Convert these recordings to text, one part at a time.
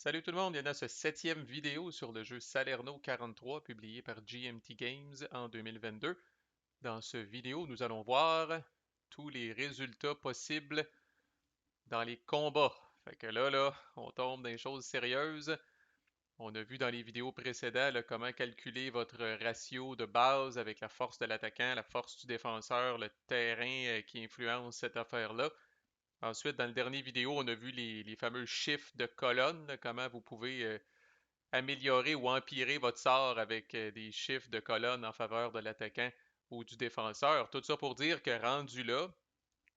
Salut tout le monde, bienvenue à ce septième vidéo sur le jeu Salerno 43 publié par GMT Games en 2022. Dans ce vidéo, nous allons voir tous les résultats possibles dans les combats. Fait que là, on tombe dans des choses sérieuses. On a vu dans les vidéos précédentes là, comment calculer votre ratio de base avec la force de l'attaquant, la force du défenseur, le terrain qui influence cette affaire-là. Ensuite, dans le dernier vidéo, on a vu les fameux chiffres de colonne, là, comment vous pouvez améliorer ou empirer votre sort avec des chiffres de colonne en faveur de l'attaquant ou du défenseur. Tout ça pour dire que rendu là,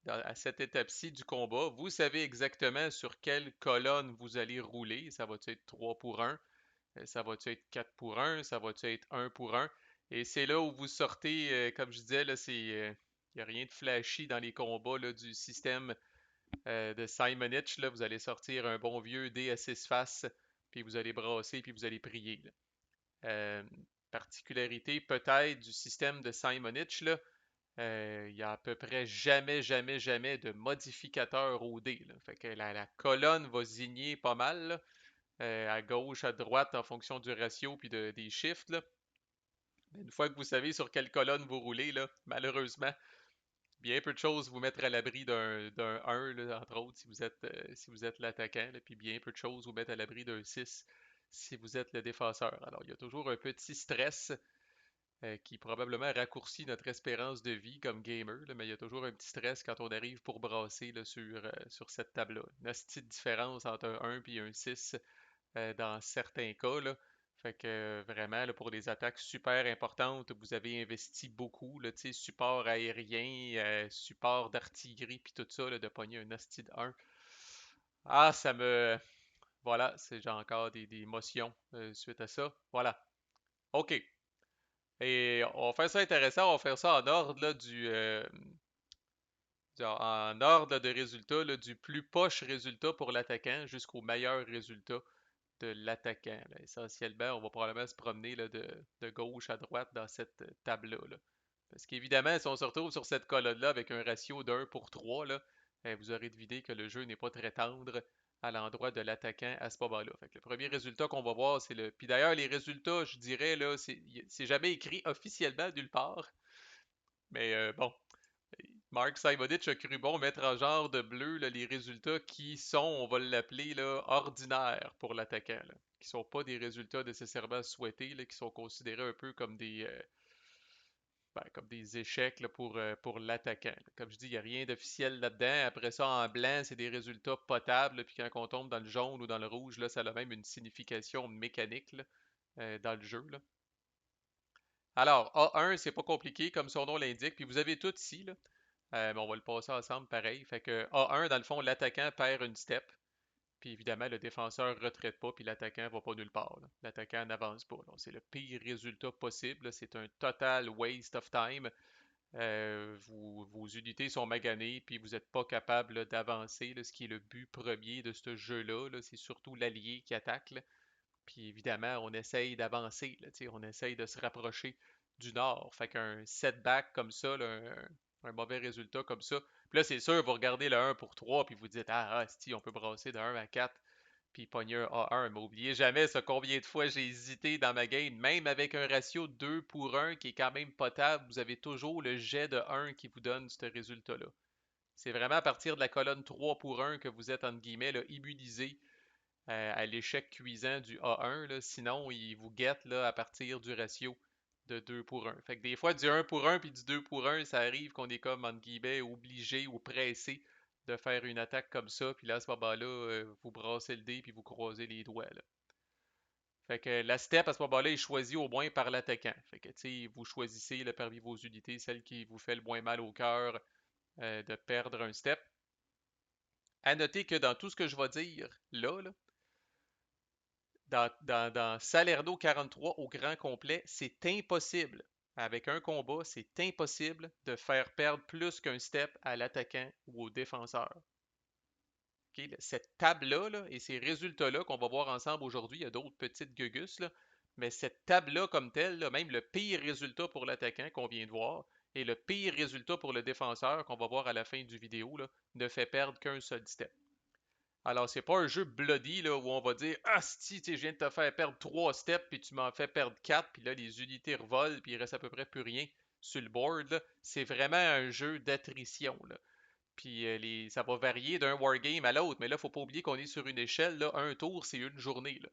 à cette étape-ci du combat, vous savez exactement sur quelle colonne vous allez rouler. Ça va être 3 pour 1, ça va être 4 pour 1, ça va être 1 pour 1. Et c'est là où vous sortez, comme je disais, là, il n'y a rien de flashy dans les combats là, du système de Simonitch, là, vous allez sortir un bon vieux dé à 6 faces, puis vous allez brasser, puis vous allez prier. Là. Euh, Particularité peut-être du système de Simonitch, là, il n'y a à peu près jamais de modificateur au dé. Là. Fait que la colonne va zigner pas mal, là, à gauche, à droite, en fonction du ratio puis des shifts. Là. Une fois que vous savez sur quelle colonne vous roulez, là, malheureusement, bien peu de choses vous mettre à l'abri d'un 1, là, entre autres, si vous êtes l'attaquant, là, puis bien peu de choses vous mettre à l'abri d'un 6 si vous êtes le défenseur. Alors, il y a toujours un petit stress qui probablement raccourcit notre espérance de vie comme gamer, là, mais il y a toujours un petit stress quand on arrive pour brasser là, sur cette table-là. Une petite différence entre un 1 et un 6 dans certains cas, là. Fait que vraiment, là, pour des attaques super importantes, vous avez investi beaucoup, là, tu sais, support aérien, support d'artillerie, puis tout ça, là, de pogner un hostie de 1. Ah, ça me... Voilà, j'ai encore des émotions suite à ça. Voilà. OK. Et on va faire ça intéressant, on va faire ça en ordre, là, en ordre de résultat, là, du plus poche résultat pour l'attaquant jusqu'au meilleur résultat de l'attaquant. Là. Essentiellement, on va probablement se promener là, de gauche à droite dans cette table-là. Là. Parce qu'évidemment, si on se retrouve sur cette colonne-là avec un ratio d'1 pour 3, là, vous aurez deviné que le jeu n'est pas très tendre à l'endroit de l'attaquant à ce moment-là. Fait que le premier résultat qu'on va voir, c'est le. Puis d'ailleurs, les résultats, je dirais, là, c'est jamais écrit officiellement nulle part. Mais bon, Mark Simonitch a cru bon mettre en genre de bleu là, les résultats qui sont, on va l'appeler, là, ordinaires pour l'attaquant. Là, qui sont pas des résultats nécessairement souhaités, là, qui sont considérés un peu comme des échecs là, pour l'attaquant. Là. Comme je dis, il n'y a rien d'officiel là-dedans. Après ça, en blanc, c'est des résultats potables. Là, puis quand on tombe dans le jaune ou dans le rouge, là, ça a même une signification mécanique là, dans le jeu. Là. Alors, A1, c'est pas compliqué, comme son nom l'indique. Puis vous avez tout ici, là. Mais on va le passer ensemble pareil. Fait que A1, dans le fond, l'attaquant perd une step. Puis évidemment, le défenseur ne retraite pas, puis l'attaquant va pas nulle part. Là. L'attaquant n'avance pas. Donc, c'est le pire résultat possible. C'est un total waste of time. Vos unités sont maganées, puis vous n'êtes pas capable là, d'avancer. Là, ce qui est le but premier de ce jeu-là. Là, c'est surtout l'allié qui attaque. Là. Puis évidemment, on essaye d'avancer. Là, on essaye de se rapprocher du nord. Fait qu'un setback comme ça, là, un mauvais résultat comme ça. Puis là, c'est sûr, vous regardez le 1 pour 3, puis vous dites, si, on peut brasser de 1 à 4, puis pogner un A1. Mais oubliez jamais ça, combien de fois j'ai hésité dans ma game, même avec un ratio 2 pour 1 qui est quand même potable, vous avez toujours le jet de 1 qui vous donne ce résultat-là. C'est vraiment à partir de la colonne 3 pour 1 que vous êtes, entre guillemets, là, immunisé à l'échec cuisant du A1. Là. Sinon, il vous guette là, à partir du ratio de 2 pour 1. Fait que des fois, du 1 pour 1 puis du 2 pour 1, ça arrive qu'on est comme, entre guillemets, obligé ou pressé de faire une attaque comme ça. Puis là, à ce moment-là, vous brassez le dé puis vous croisez les doigts. Là. Fait que la step, à ce moment-là, est choisie au moins par l'attaquant. Fait que, tu sais, vous choisissez là, parmi vos unités celle qui vous fait le moins mal au cœur de perdre un step. À noter que dans tout ce que je vais dire là, dans Salerno 43 au grand complet, c'est impossible. Avec un combat, c'est impossible de faire perdre plus qu'un step à l'attaquant ou au défenseur. Ok, cette table-là là, et ces résultats-là qu'on va voir ensemble aujourd'hui, il y a d'autres petites gugus, là, mais cette table-là comme telle, là, même le pire résultat pour l'attaquant qu'on vient de voir et le pire résultat pour le défenseur qu'on va voir à la fin du vidéo, là, ne fait perdre qu'un seul step. Alors, c'est pas un jeu bloody là, où on va dire ah, si, tu sais, je viens de te faire perdre 3 steps, puis tu m'en fais perdre 4, puis là, les unités revolent, puis il reste à peu près plus rien sur le board. Là. C'est vraiment un jeu d'attrition. Là. Puis ça va varier d'un wargame à l'autre, mais là, faut pas oublier qu'on est sur une échelle. Là, un tour, c'est une journée. Là.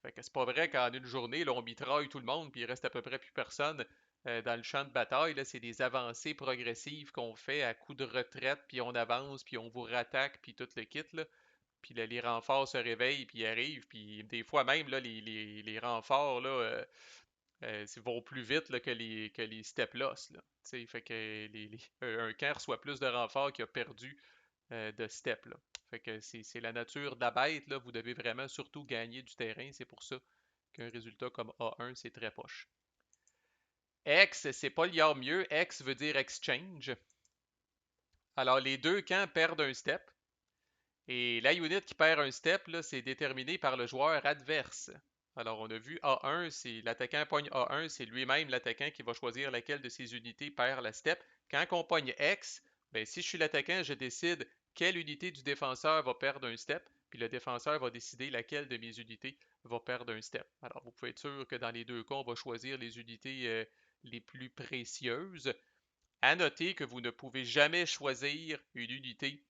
Fait que c'est pas vrai qu'en une journée, là, on mitraille tout le monde, puis il reste à peu près plus personne dans le champ de bataille. Là, c'est des avancées progressives qu'on fait à coup de retraite, puis on avance, puis on vous rattaque, puis tout le kit. Là. Puis là, les renforts se réveillent, puis ils arrivent, puis des fois même, là, les renforts, là, vont plus vite là, que les step-loss, là. Tu sais, fait que un camp reçoit plus de renforts qu'il a perdu de step, là. Fait que c'est la nature de la bête, là. Vous devez vraiment surtout gagner du terrain. C'est pour ça qu'un résultat comme A1, c'est très poche. X, c'est pas liard mieux. X veut dire exchange. Alors, les deux camps perdent un step. Et la unit qui perd un step, là, c'est déterminé par le joueur adverse. Alors, on a vu A1, c'est l'attaquant pogne A1, c'est lui-même l'attaquant qui va choisir laquelle de ses unités perd la step. Quand on pogne X, ben, si je suis l'attaquant, je décide quelle unité du défenseur va perdre un step, puis le défenseur va décider laquelle de mes unités va perdre un step. Alors, vous pouvez être sûr que dans les deux cas, on va choisir les unités les plus précieuses. À noter que vous ne pouvez jamais choisir une unité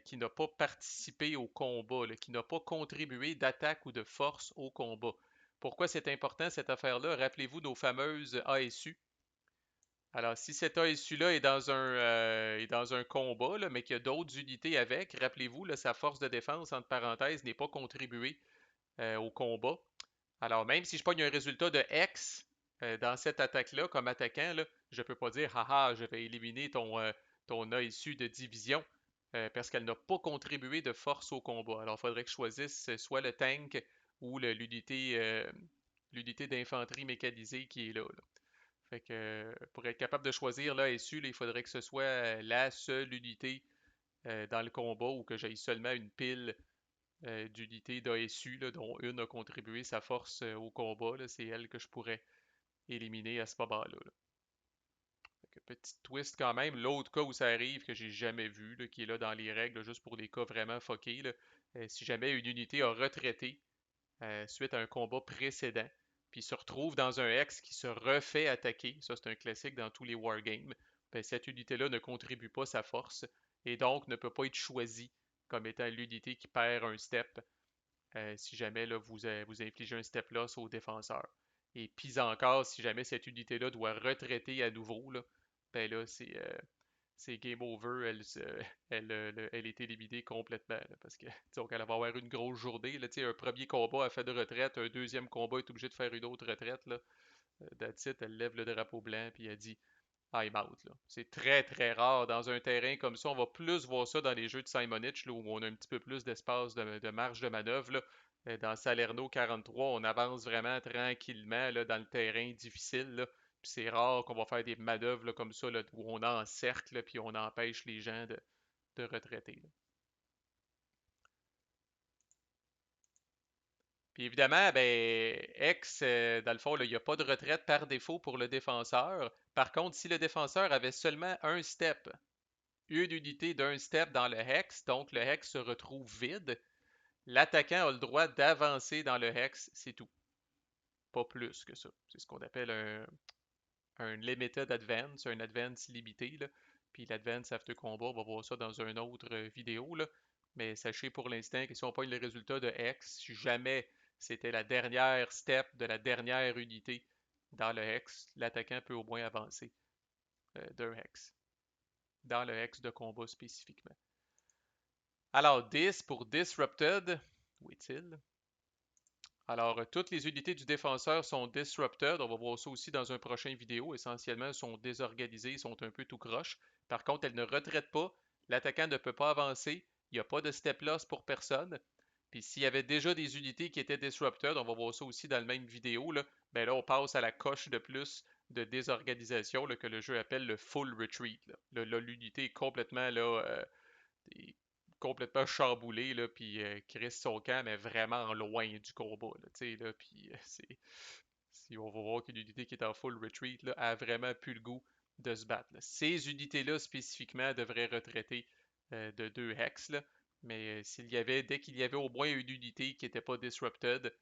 qui n'a pas participé au combat, là, qui n'a pas contribué d'attaque ou de force au combat. Pourquoi c'est important cette affaire-là? Rappelez-vous nos fameuses ASU. Alors, si cet ASU-là est dans un combat, là, mais qu'il y a d'autres unités avec, rappelez-vous, là, sa force de défense, entre parenthèses, n'est pas contribuée au combat. Alors, même si je pogne un résultat de X dans cette attaque-là, comme attaquant, là, je ne peux pas dire, haha, je vais éliminer ton ASU de division parce qu'elle n'a pas contribué de force au combat. Alors, il faudrait que je choisisse soit le tank ou l'unité d'infanterie mécanisée qui est là. Là. Fait que pour être capable de choisir l'ASU, il faudrait que ce soit la seule unité dans le combat ou que j'aille seulement une pile d'unités d'ASU, dont une a contribué sa force au combat. C'est elle que je pourrais éliminer à ce moment-là. Là. Petit twist quand même. L'autre cas où ça arrive que j'ai jamais vu, là, qui est là dans les règles, là, juste pour des cas vraiment fuckés, là, si jamais une unité a retraité suite à un combat précédent, puis se retrouve dans un ex qui se refait attaquer, ça c'est un classique dans tous les wargames, ben, cette unité-là ne contribue pas sa force et donc ne peut pas être choisie comme étant l'unité qui perd un step si jamais là, vous infligez un step loss au défenseur. Et pis encore, si jamais cette unité-là doit retraiter à nouveau, là, ben là, c'est game over, elle est éliminée complètement. Là, parce que donc elle va avoir une grosse journée. Là, un premier combat, elle fait de retraite, un deuxième combat, elle est obligée de faire une autre retraite. Là. That's it, elle lève le drapeau blanc puis elle dit I'm out. Là. C'est très très rare dans un terrain comme ça. On va plus voir ça dans les jeux de Simonitch là, où on a un petit peu plus d'espace de marge de manœuvre. Là. Dans Salerno 43, on avance vraiment tranquillement là, dans le terrain difficile. Là. Puis c'est rare qu'on va faire des manœuvres là, comme ça là, où on encercle puis on empêche les gens de retraiter. Là. Puis évidemment, ben, X, dans le fond, là, il n'y a pas de retraite par défaut pour le défenseur. Par contre, si le défenseur avait seulement un step, une unité d'un step dans le hex, donc le hex se retrouve vide, l'attaquant a le droit d'avancer dans le hex, c'est tout. Pas plus que ça. C'est ce qu'on appelle un limited advance, un advance limité. Là. Puis l'advance after combat, on va voir ça dans une autre vidéo. Là. Mais sachez pour l'instant que si on pogne le résultat de hex, si jamais c'était la dernière step de la dernière unité dans le hex, l'attaquant peut au moins avancer d'un hex. Dans le hex de combat spécifiquement. Alors, 10 pour Disrupted. Où est-il? Alors, toutes les unités du défenseur sont disrupted. On va voir ça aussi dans un prochain vidéo. Essentiellement, elles sont désorganisées, sont un peu tout croche. Par contre, elles ne retraitent pas. L'attaquant ne peut pas avancer. Il n'y a pas de step loss pour personne. Puis s'il y avait déjà des unités qui étaient disrupted, on va voir ça aussi dans la même vidéo, là, ben là, on passe à la coche de plus de désorganisation là, que le jeu appelle le full retreat. Là, l'unité est complètement là, est complètement chamboulé, là, puis Chris son camp, mais vraiment loin du combat, là, là, puis si on va voir qu'une unité qui est en full retreat, là, a vraiment plus le goût de se battre. Là. Ces unités-là, spécifiquement, devraient retraiter de 2 hex, là, Mais dès qu'il y avait au moins une unité qui n'était pas disrupted,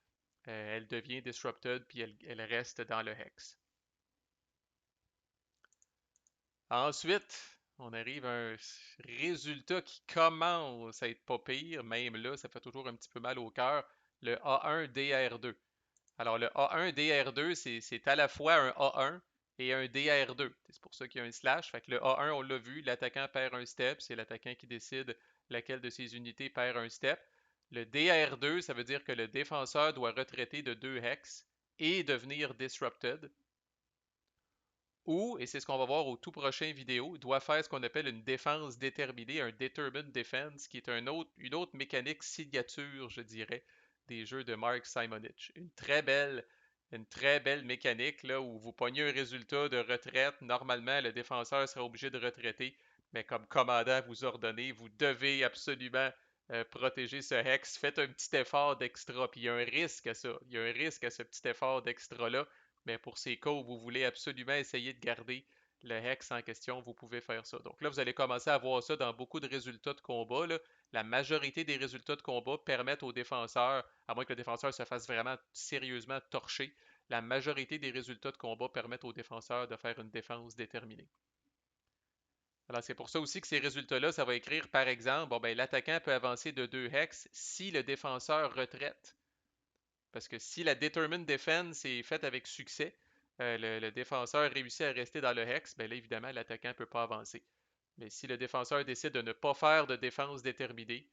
elle devient disrupted puis elle reste dans le hex. Ensuite, on arrive à un résultat qui commence à être pas pire, même là, ça fait toujours un petit peu mal au cœur, le A1-DR2. Alors, le A1-DR2, c'est à la fois un A1 et un DR2. C'est pour ça qu'il y a un slash. Fait que le A1, on l'a vu, l'attaquant perd un step. C'est l'attaquant qui décide laquelle de ses unités perd un step. Le DR2, ça veut dire que le défenseur doit retraiter de 2 hex et devenir disrupted. Ou, et c'est ce qu'on va voir au tout prochain vidéo, doit faire ce qu'on appelle une défense déterminée, un determined defense, qui est une autre mécanique signature, je dirais, des jeux de Mark Simonich. Une très belle mécanique là, où vous pognez un résultat de retraite. Normalement, le défenseur sera obligé de retraiter, mais comme commandant vous ordonnez, vous devez absolument protéger ce hex. Faites un petit effort d'extra, puis il y a un risque à ça. Il y a un risque à ce petit effort d'extra-là, mais pour ces cas où vous voulez absolument essayer de garder le hex en question, vous pouvez faire ça. Donc là, vous allez commencer à voir ça dans beaucoup de résultats de combat, là. La majorité des résultats de combat permettent aux défenseurs, à moins que le défenseur se fasse vraiment sérieusement torcher, la majorité des résultats de combat permettent aux défenseurs de faire une défense déterminée. Alors, c'est pour ça aussi que ces résultats-là, ça va écrire, par exemple, bon, ben, l'attaquant peut avancer de 2 hex si le défenseur retraite. Parce que si la Determined Defense est faite avec succès, le défenseur réussit à rester dans le hex, bien là, évidemment, l'attaquant ne peut pas avancer. Mais si le défenseur décide de ne pas faire de défense déterminée,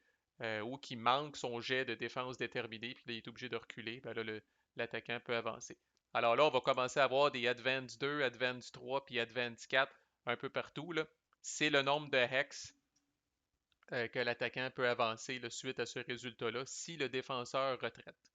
ou qu'il manque son jet de défense déterminée, puis là, il est obligé de reculer, bien là, l'attaquant peut avancer. Alors là, on va commencer à avoir des Advance 2, Advance 3, puis Advance 4 un peu partout, là. C'est le nombre de hex que l'attaquant peut avancer là, suite à ce résultat-là si le défenseur retraite.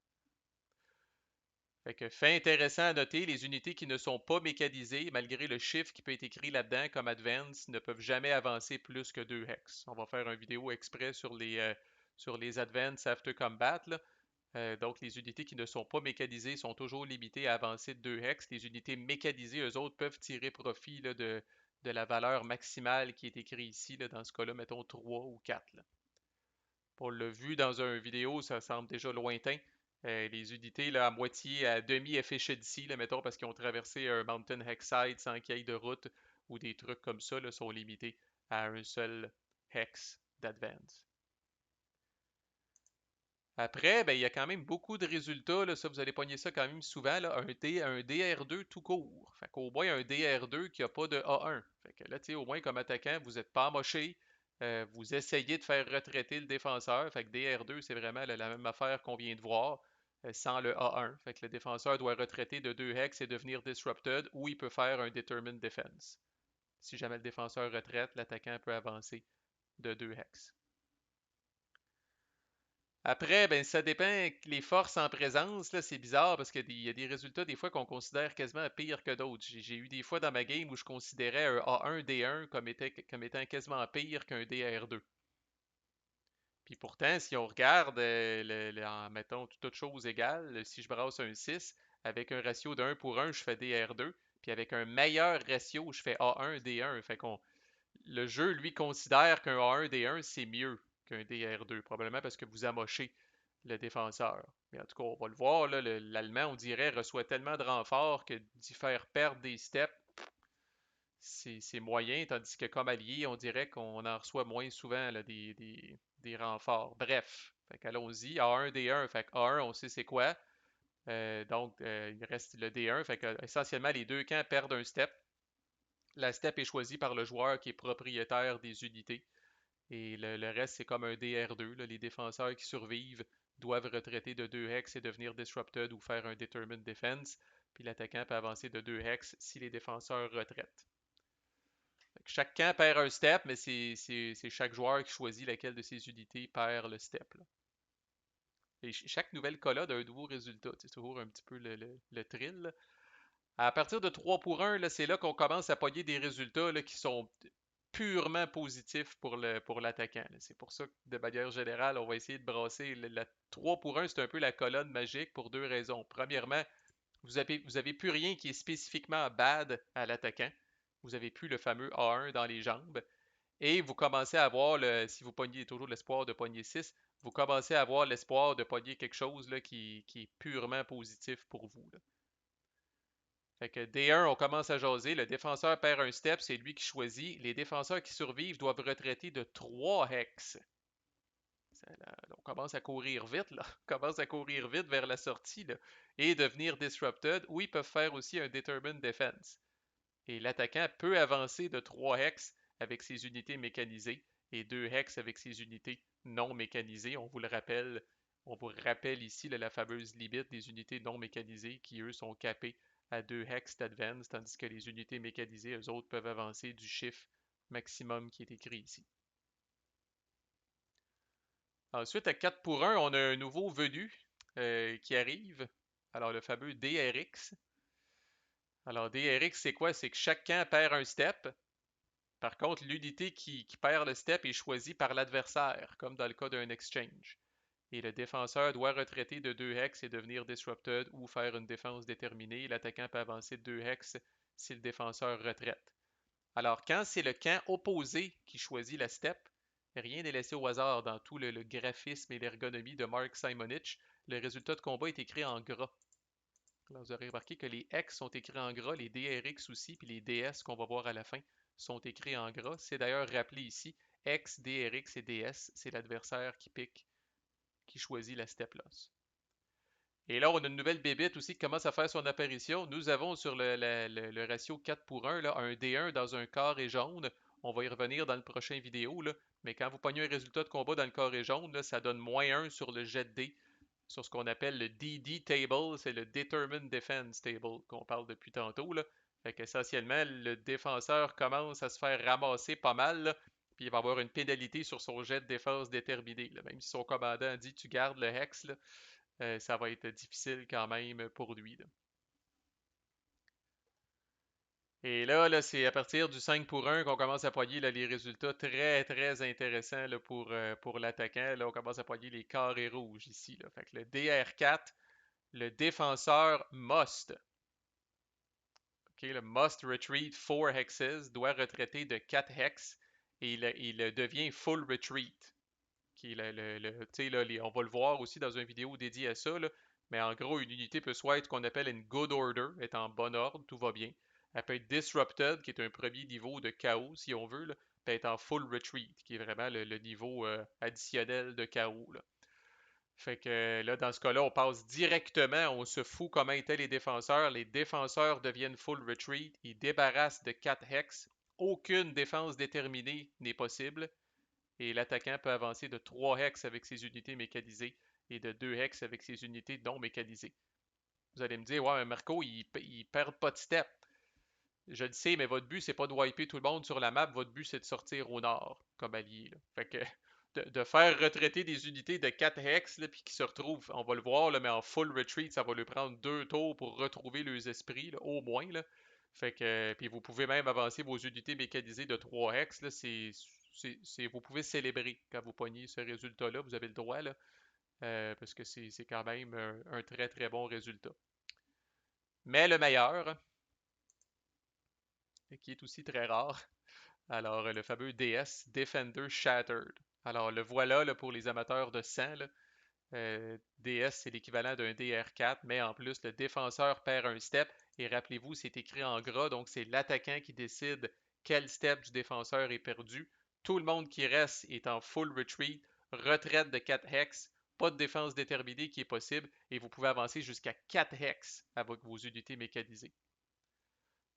Fait que fait intéressant à noter, les unités qui ne sont pas mécanisées, malgré le chiffre qui peut être écrit là-dedans comme Advance, ne peuvent jamais avancer plus que 2 hex. On va faire une vidéo exprès sur les Advance After Combat, là. Donc les unités qui ne sont pas mécanisées sont toujours limitées à avancer de 2 hex. Les unités mécanisées, eux autres, peuvent tirer profit là, de la valeur maximale qui est écrite ici, là, dans ce cas-là, mettons 3 ou 4. Là. On l'a vu dans une vidéo, ça semble déjà lointain. Les unités là, à moitié, à demi efficiency, là, mettons, parce qu'ils ont traversé un mountain hexside sans qu'il y ait de route ou des trucs comme ça, là, sont limités à un seul hex d'advance. Après, ben, il y a quand même beaucoup de résultats. Là, ça, vous allez pogner ça quand même souvent. Là, un DR2 tout court. Fait qu'au moins un DR2 qui n'a pas de A1. Fait que là, au moins comme attaquant, vous n'êtes pas amoché. Vous essayez de faire retraiter le défenseur. Fait que DR2, c'est vraiment la même affaire qu'on vient de voir, sans le A1. Fait que le défenseur doit retraiter de 2 hex et devenir disrupted, ou il peut faire un determined defense. Si jamais le défenseur retraite, l'attaquant peut avancer de 2 hex. Après, ben, ça dépend. Les forces en présence, là, c'est bizarre parce qu'il y a des résultats des fois qu'on considère quasiment pire que d'autres. J'ai eu des fois dans ma game où je considérais un A1-D1 comme étant quasiment pire qu'un DR2. Puis pourtant, si on regarde, en mettons toutes choses égales, si je brasse un 6, avec un ratio de 1 pour 1, je fais DR2. Puis avec un meilleur ratio, je fais A1-D1. Fait qu'on le jeu, lui, considère qu'un A1-D1, c'est mieux qu'un DR2, probablement parce que vous amochez le défenseur. Mais en tout cas, on va le voir, là, l'Allemand, on dirait, reçoit tellement de renforts que d'y faire perdre des steps, c'est moyen, tandis que comme allié, on dirait qu'on en reçoit moins souvent là, des renforts. Bref, fait qu'allons-y. A1-D1, fait que A1, on sait c'est quoi. Donc, il reste le D1, fait que essentiellement, les deux camps perdent un step. La step est choisie par le joueur qui est propriétaire des unités. Et le reste, c'est comme un DR2. Là. Les défenseurs qui survivent doivent retraiter de 2 hex et devenir disrupted ou faire un determined defense. Puis l'attaquant peut avancer de 2 hex si les défenseurs retraitent. Chaque camp perd un step, mais c'est chaque joueur qui choisit laquelle de ses unités perd le step. Là. Et chaque nouvelle collade a un nouveau résultat. C'est toujours un petit peu le thrill. Là. À partir de 3 pour 1, c'est là qu'on commence à pogner des résultats là, qui sont purement positifs pour l'attaquant. C'est pour ça que, de manière générale, on va essayer de brasser. La 3 pour 1, c'est un peu la colonne magique pour deux raisons. Premièrement, vous avez plus rien qui est spécifiquement bad à l'attaquant. Vous avez plus le fameux A1 dans les jambes. Et vous commencez à avoir, si vous pognez toujours l'espoir de pogner 6, vous commencez à avoir l'espoir de pogner quelque chose là, qui est purement positif pour vous, là. Fait que D1, on commence à jaser. Le défenseur perd un step, c'est lui qui choisit. Les défenseurs qui survivent doivent retraiter de 3 hex. On commence à courir vite, là. On commence à courir vite vers la sortie, là. Et devenir disrupted, ou ils peuvent faire aussi un determined defense. Et l'attaquant peut avancer de 3 hex avec ses unités mécanisées et 2 hex avec ses unités non mécanisées. On vous rappelle ici là, la fameuse limite des unités non mécanisées qui, eux, sont capées à 2 hex d'advance, tandis que les unités mécanisées, eux autres, peuvent avancer du chiffre maximum qui est écrit ici. Ensuite, à 4 pour 1, on a un nouveau venu qui arrive. Alors, le fameux DRX. Alors, DRX, c'est quoi? C'est que chaque camp perd un step. Par contre, l'unité qui perd le step est choisie par l'adversaire, comme dans le cas d'un exchange. Et le défenseur doit retraiter de 2 hex et devenir disrupted ou faire une défense déterminée. L'attaquant peut avancer de 2 hex si le défenseur retraite. Alors, quand c'est le camp opposé qui choisit la step, rien n'est laissé au hasard dans tout le graphisme et l'ergonomie de Mark Simonich. Le résultat de combat est écrit en gras. Alors, vous aurez remarqué que les X sont écrits en gras, les DRX aussi, puis les DS qu'on va voir à la fin sont écrits en gras. C'est d'ailleurs rappelé ici, X, DRX et DS, c'est l'adversaire qui pique, qui choisit la step loss. Et là, on a une nouvelle bébite aussi qui commence à faire son apparition. Nous avons sur le ratio 4 pour 1, là, un D1 dans un carré jaune. On va y revenir dans le prochain vidéo, là. Mais quand vous pognez un résultat de combat dans le carré jaune, là, ça donne -1 sur le jet de dés, sur ce qu'on appelle le DD table, c'est le Determined Defense Table qu'on parle depuis tantôt, là. Fait qu'essentiellement, le défenseur commence à se faire ramasser pas mal, là, puis il va avoir une pénalité sur son jet de défense déterminé, là. Même si son commandant dit tu gardes le hex, là, ça va être difficile quand même pour lui, là. Et là, c'est à partir du 5 pour 1 qu'on commence à poigner là, les résultats très, très intéressants là, pour l'attaquant. Là, on commence à poigner les carrés rouges ici, là. Fait que le DR4, le défenseur must. OK, le must retreat 4 hexes, doit retraiter de 4 hex et il devient full retreat. Qui est là, on va le voir aussi dans une vidéo dédiée à ça, là, mais en gros, une unité peut soit être qu'on appelle une good order, être en bon ordre, tout va bien. Elle peut être disrupted, qui est un premier niveau de chaos, si on veut, là, peut être en full retreat, qui est vraiment le niveau additionnel de chaos, là. Fait que là, dans ce cas-là, on passe directement, on se fout comment étaient les défenseurs. Les défenseurs deviennent full retreat, ils débarrassent de 4 hex. Aucune défense déterminée n'est possible. Et l'attaquant peut avancer de 3 hex avec ses unités mécanisées et de 2 hex avec ses unités non mécanisées. Vous allez me dire, ouais, mais Marco, il perd pas de step. Je le sais, mais votre but, c'est pas de wiper tout le monde sur la map. Votre but, c'est de sortir au nord comme allié, là. Fait que de faire retraiter des unités de 4 hex, là, puis qui se retrouvent, on va le voir, là, mais en full retreat, ça va lui prendre 2 tours pour retrouver leurs esprits, là, au moins, là. Fait que, puis vous pouvez même avancer vos unités mécanisées de 3 hex, là, vous pouvez célébrer quand vous pognez ce résultat-là, vous avez le droit, là, parce que c'est quand même un très très bon résultat. Mais le meilleur, qui est aussi très rare, alors le fameux DS, Defender Shattered. Alors le voilà là, pour les amateurs de sang, là. DS, c'est l'équivalent d'un DR4, mais en plus, le défenseur perd un step. Et rappelez-vous, c'est écrit en gras, donc c'est l'attaquant qui décide quel step du défenseur est perdu. Tout le monde qui reste est en full retreat, retraite de 4 hex, pas de défense déterminée qui est possible, et vous pouvez avancer jusqu'à 4 hex avec vos unités mécanisées.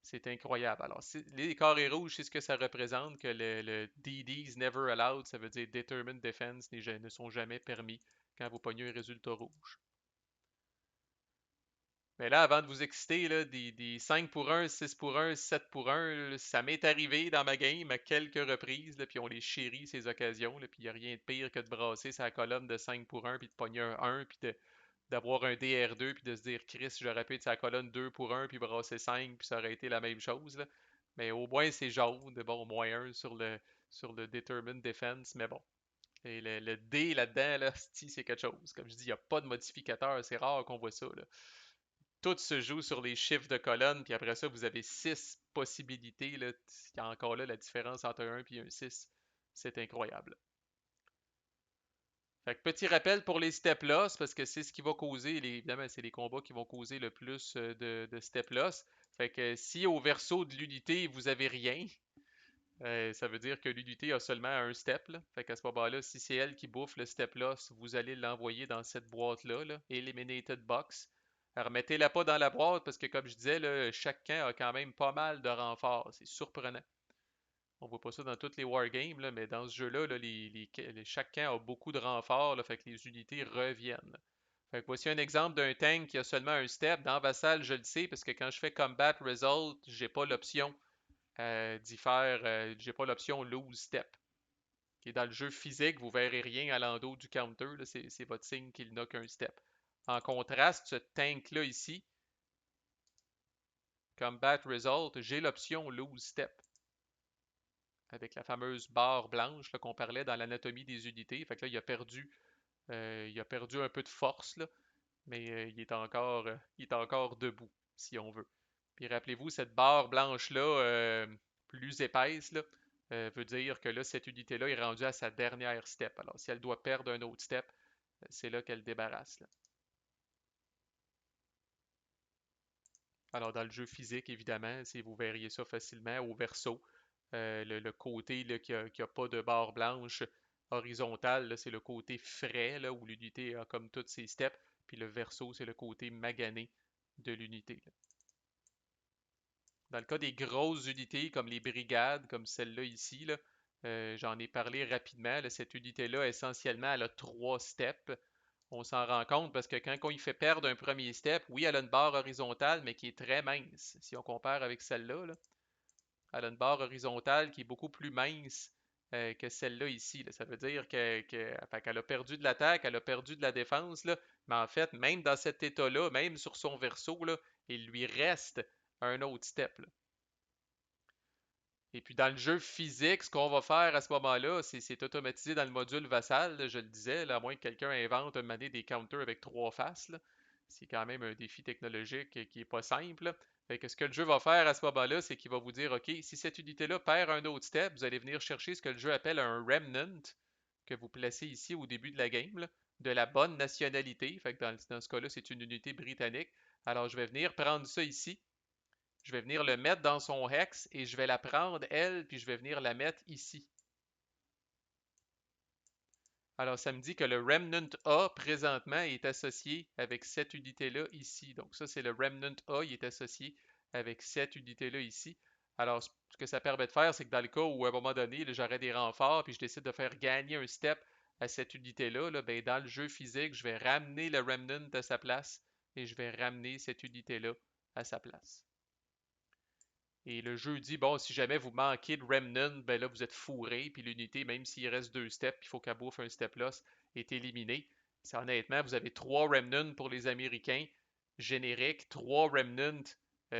C'est incroyable. Alors, les carrés rouges, c'est ce que ça représente, que le DD's never allowed, ça veut dire Determined Defense, ne sont jamais permis quand vous pognez un résultat rouge. Mais là, avant de vous exciter, là, des 5 pour 1, 6 pour 1, 7 pour 1, là, ça m'est arrivé dans ma game à quelques reprises, là, puis on les chérit ces occasions, là, puis il n'y a rien de pire que de brasser sa colonne de 5 pour 1, puis de pogner un 1, puis d'avoir un DR2, puis de se dire, Chris, j'aurais pu être sa colonne 2 pour 1, puis brasser 5, puis ça aurait été la même chose, là. Mais au moins, c'est jaune, bon, -1 sur le Determined Defense, mais bon. Et le D là-dedans, là, c'est quelque chose. Comme je dis, il n'y a pas de modificateur, c'est rare qu'on voit ça, là. Tout se joue sur les chiffres de colonne, puis après ça, vous avez 6 possibilités, là. Il y a encore là la différence entre un 1 et un 6. C'est incroyable. Fait que petit rappel pour les step loss, parce que c'est ce qui va causer, évidemment, c'est les combats qui vont causer le plus de step loss. Fait que si au verso de l'unité, vous avez rien, ça veut dire que l'unité a seulement un step, là. Fait qu'à ce moment-là, si c'est elle qui bouffe le step loss, vous allez l'envoyer dans cette boîte-là, là, Eliminated Box. Alors, mettez-la pas dans la boîte parce que, comme je disais, là, chaque camp a quand même pas mal de renforts. C'est surprenant. On voit pas ça dans toutes les wargames, là, mais dans ce jeu-là, là, chaque camp a beaucoup de renforts, là, fait que les unités reviennent. Fait que voici un exemple d'un tank qui a seulement un step. Dans Vassal, je le sais, parce que quand je fais Combat Result, j'ai pas l'option d'y faire, j'ai pas l'option Lose Step. Qui est dans le jeu physique, vous verrez rien à l'endos du counter, c'est votre signe qu'il n'a qu'un step. En contraste, ce tank-là ici, Combat Result, j'ai l'option Lose Step avec la fameuse barre blanche qu'on parlait dans l'anatomie des unités. Fait que là, il a perdu un peu de force, là, mais il est encore debout, si on veut. Puis rappelez-vous, cette barre blanche-là, plus épaisse, là, veut dire que là, cette unité-là est rendue à sa dernière step. Alors, si elle doit perdre un autre step, c'est là qu'elle débarrasse, là. Alors, dans le jeu physique, évidemment, si vous verriez ça facilement au verso, le côté là, qui a pas de barre blanche horizontale, là, c'est le côté frais, là, où l'unité a comme toutes ses steps, puis le verso, c'est le côté magané de l'unité, là. Dans le cas des grosses unités comme les brigades, comme celle-là ici, là, j'en ai parlé rapidement, là, cette unité-là, essentiellement, elle a trois steps. On s'en rend compte parce que quand on y fait perdre un premier step, oui, elle a une barre horizontale, mais qui est très mince. Si on compare avec celle-là, là, elle a une barre horizontale qui est beaucoup plus mince que celle-là ici, là. Ça veut dire fait qu'elle a perdu de l'attaque, elle a perdu de la défense, là, mais en fait, même dans cet état-là, même sur son verso, là, il lui reste un autre step, là. Et puis dans le jeu physique, ce qu'on va faire à ce moment-là, c'est automatisé dans le module vassal, là, je le disais, là, à moins que quelqu'un invente un moment donné des counters avec trois faces, là. C'est quand même un défi technologique qui est pas simple, là. Fait que ce que le jeu va faire à ce moment-là, c'est qu'il va vous dire, OK, si cette unité-là perd un autre step, vous allez venir chercher ce que le jeu appelle un remnant, que vous placez ici au début de la game, là, de la bonne nationalité. Fait que dans ce cas-là, c'est une unité britannique. Alors je vais venir prendre ça ici, je vais venir le mettre dans son hex et je vais la prendre, elle, puis je vais venir la mettre ici. Alors, ça me dit que le Remnant A, présentement, est associé avec cette unité-là ici. Donc, ça, c'est le Remnant A, il est associé avec cette unité-là ici. Alors, ce que ça permet de faire, c'est que dans le cas où, à un moment donné, j'aurai des renforts, puis je décide de faire gagner un step à cette unité-là, là, ben, dans le jeu physique, je vais ramener le Remnant à sa place et je vais ramener cette unité-là à sa place. Et le jeu dit, bon, si jamais vous manquez de Remnant, ben là, vous êtes fourré, puis l'unité, même s'il reste deux steps, il faut qu'elle bouffe un step loss, est éliminée. C'est honnêtement, vous avez trois Remnant pour les Américains génériques, trois Remnant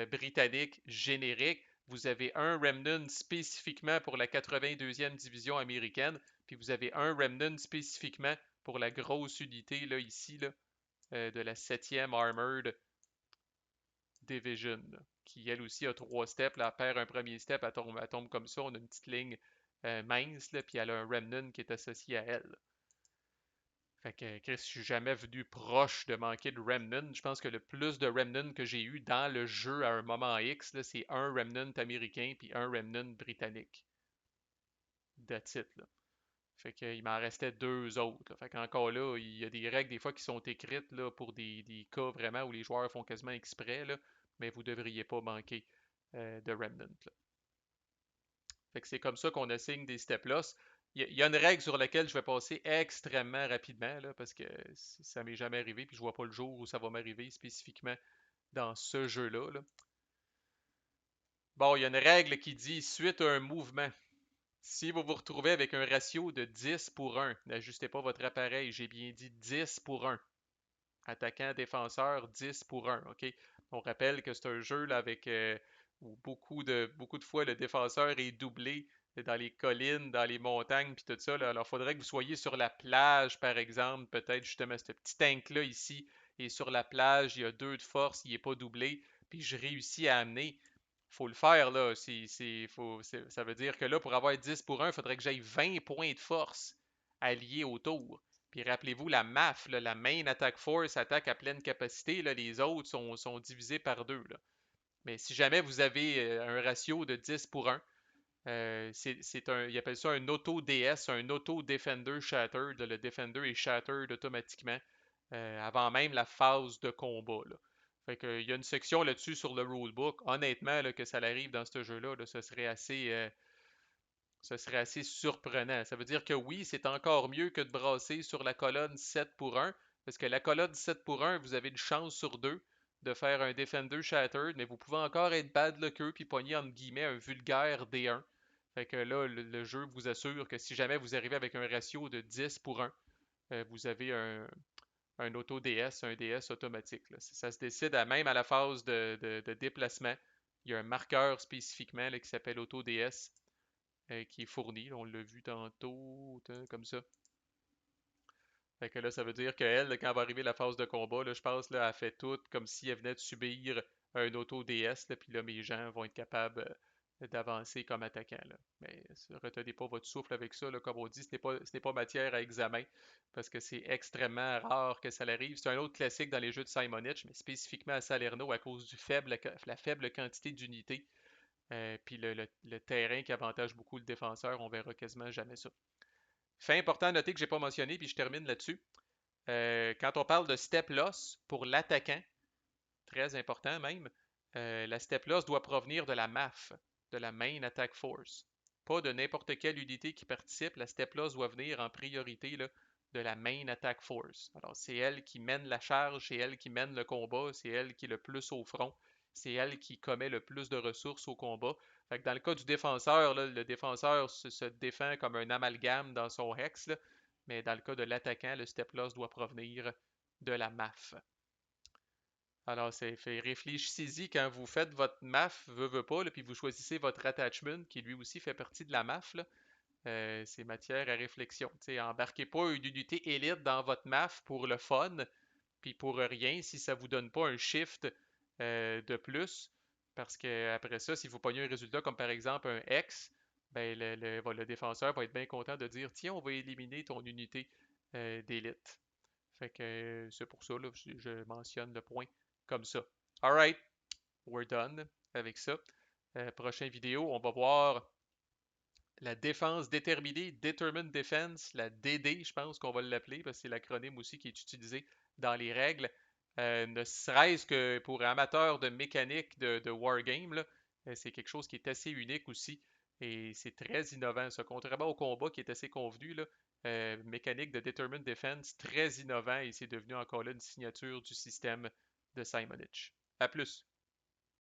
britanniques génériques. Vous avez un Remnant spécifiquement pour la 82e division américaine, puis vous avez un Remnant spécifiquement pour la grosse unité, là, ici, là, de la 7e Armored Division, là, qui elle aussi a trois steps. Là, elle perd un premier step, elle tombe comme ça. On a une petite ligne mince, là, puis elle a un remnant qui est associé à elle. Fait que Chris, je suis jamais venu proche de manquer de remnant. Je pense que le plus de remnant que j'ai eu dans le jeu à un moment X, là, c'est un remnant américain puis un remnant britannique. That's it, là. Fait qu'il m'en restait deux autres, là. Fait qu'encore là, il y a des règles des fois qui sont écrites là, pour des cas vraiment où les joueurs font quasiment exprès, là, mais vous ne devriez pas manquer de Remnant, là. Fait que c'est comme ça qu'on assigne des step loss. Il y a une règle sur laquelle je vais passer extrêmement rapidement là, parce que ça m'est jamais arrivé, puis je vois pas le jour où ça va m'arriver spécifiquement dans ce jeu-là, là. Bon, il y a une règle qui dit suite à un mouvement. Si vous vous retrouvez avec un ratio de 10 pour 1, n'ajustez pas votre appareil, j'ai bien dit 10 pour 1. Attaquant, défenseur, 10 pour 1. OK? On rappelle que c'est un jeu là, avec où beaucoup de fois le défenseur est doublé dans les collines, dans les montagnes, puis tout ça, là. Alors, il faudrait que vous soyez sur la plage, par exemple, peut-être justement ce petit tank-là ici, et sur la plage, il y a deux de force, il n'est pas doublé, puis je réussis à amener faut le faire, là. Ça veut dire que là, pour avoir 10 pour 1, il faudrait que j'aille 20 points de force alliés autour. Puis rappelez-vous, la MAF, là, la Main Attack Force, attaque à pleine capacité. Là, les autres sont divisés par deux, là. Mais si jamais vous avez un ratio de 10 pour 1, ils appellent ça un auto-DS, un auto-Defender Shattered. Le Defender est Shattered automatiquement avant même la phase de combat, là. Fait que, il y a une section là-dessus sur le rulebook. Honnêtement, là, que ça arrive dans ce jeu-là, là, ce serait assez surprenant. Ça veut dire que oui, c'est encore mieux que de brasser sur la colonne 7 pour 1, parce que la colonne 7 pour 1, vous avez une chance sur deux de faire un Defender Shattered, mais vous pouvez encore être bad lucker puis pogner entre guillemets un vulgaire D1. Fait que là, le jeu vous assure que si jamais vous arrivez avec un ratio de 10 pour 1, vous avez un auto-DS, un DS automatique, là. Ça se décide même à la phase de déplacement. Il y a un marqueur spécifiquement là, qui s'appelle auto-DS qui est fourni. On l'a vu tantôt, comme ça. Fait que là, ça veut dire qu'elle, quand va arriver la phase de combat, là, je pense, là, elle fait tout comme si elle venait de subir un auto-DS, puis là, mes gens vont être capables d'avancer comme attaquant, là. Mais retenez pas votre souffle avec ça, là, comme on dit, ce n'est pas matière à examen, parce que c'est extrêmement rare que ça arrive. C'est un autre classique dans les jeux de Simonitch, mais spécifiquement à Salerno à cause du la faible quantité d'unités, puis le terrain qui avantage beaucoup le défenseur, on verra quasiment jamais ça. Fait important à noter que j'ai pas mentionné, puis je termine là-dessus. Quand on parle de step loss pour l'attaquant, très important même, la step loss doit provenir de la MAF, de la Main Attack Force. Pas de n'importe quelle unité qui participe. La step loss doit venir en priorité là, de la Main Attack Force. Alors, c'est elle qui mène la charge, c'est elle qui mène le combat, c'est elle qui est le plus au front, c'est elle qui commet le plus de ressources au combat. Fait que dans le cas du défenseur, là, le défenseur se défend comme un amalgame dans son hex, là, mais dans le cas de l'attaquant, le step loss doit provenir de la MAF. Alors, réfléchissez-y quand vous faites votre MAF, veut pas, là, puis vous choisissez votre attachment, qui lui aussi fait partie de la MAF, là, c'est matière à réflexion. T'sais, embarquez pas une unité élite dans votre MAF pour le fun, puis pour rien, si ça vous donne pas un shift de plus, parce que après ça, si vous pognez un résultat comme par exemple un X, ben le défenseur va être bien content de dire tiens, on va éliminer ton unité d'élite. Fait que c'est pour ça, là, je mentionne le point comme ça. Alright, we're done avec ça. Prochaine vidéo, on va voir la défense déterminée, Determined Defense, la DD, je pense qu'on va l'appeler, parce que c'est l'acronyme aussi qui est utilisé dans les règles. Ne serait-ce que pour amateurs de mécanique de Wargame, là, c'est quelque chose qui est assez unique aussi. Et c'est très innovant. Ça, contrairement au combat qui est assez convenu, là, mécanique de Determined Defense, très innovant et c'est devenu encore là une signature du système de Simonitch. À plus!